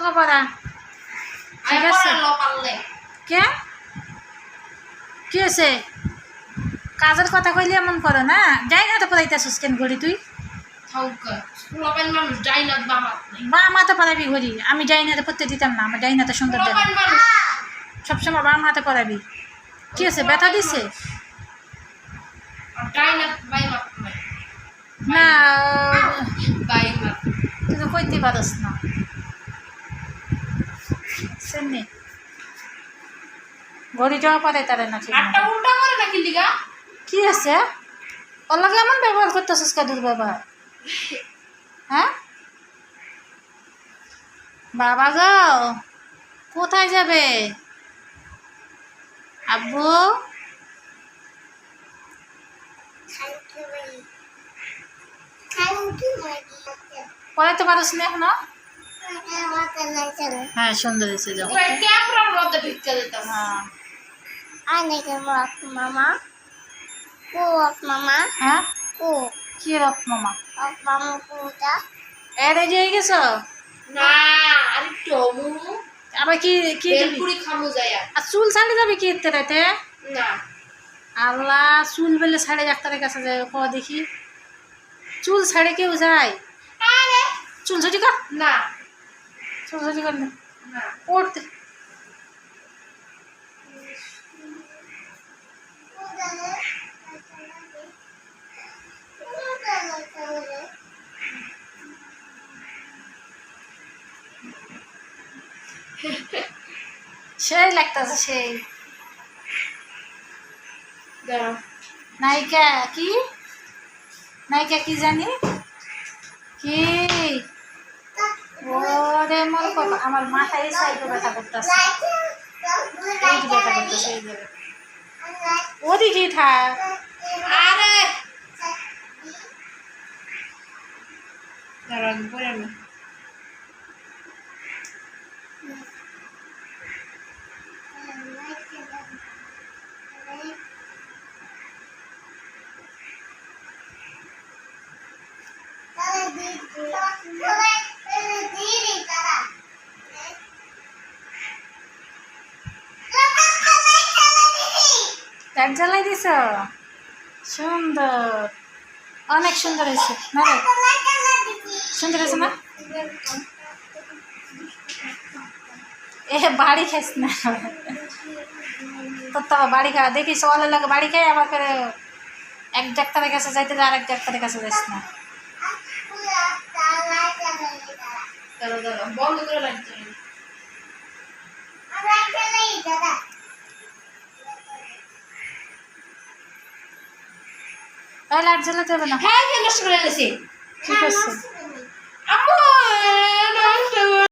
তোমাকে পড়া ঠিক আছে কে কি আছে কাজের কথা কইলে এমন করো না যাই না তো পড়াইতেছিস কেন ঘড়ি তুই বাম হাতে পড়াবি ঘড়ি আমি যাই না তো পড়তে দিতাম না আমার যাই না তো সুন্দর দেখ সবসময় বাম হাতে পড়াবি কি আছে ব্যথা দিছে না তুই তো কইতে পারস না শুননি ঘড়ি যাওয়া পরে তারে না কি আছে ওর লাগে এমন ব্যবহার করতেছিস কাদুর বাবা হ্যাঁ বাবা গো কোথায় যাবে আব্বু পড়াইতে পারস না এখনো হ্যাঁ সুন্দর হয়েছে যাও মামা মামা হ্যাঁ ও কি রক মামা মামা কোটা এর যে গেছ না আরেকটু আবার কি কি বেলপুরি খামু যায় আর চুল ছাড়ে যাবে কি এতে রাতে না আল্লাহ চুল বেলে ছাড়ে ডাক্তারের কাছে যায় ক দেখি চুল ছাড়ে কেউ যায় আরে চুল ছুটি কর না চুল ছুটি কর না না পড়তে সেই লাগতেছে সেই দাঁড়াও নায়িকা কি নায়িকা কি জানি কি ওরে মোর বাবা আমার মাথায় সাইডে ব্যথা করতেছে এই যে ব্যথা করতেছে এই জায়গায় ওদিকে থাক আরে দাঁড়াও পরে না লাইট জ্বালাই দিছ সুন্দর অনেক সুন্দর হয়েছে না রে সুন্দর হয়েছে না এ বাড়ি খাইস না তোর তো বাড়ি খাওয়া দেখিস অলের লাগে বাড়ি খাই আবার করে এক ডাক্তারের কাছে যাইতে আর এক ডাক্তারের কাছে যাইস না দাঁড়াও দাঁড়াও বন্ধ করে লাগছে লাইট জ্বালাতে হবে না হ্যাঁ নষ্ট করে এনেছি ঠিক আছে আম্মু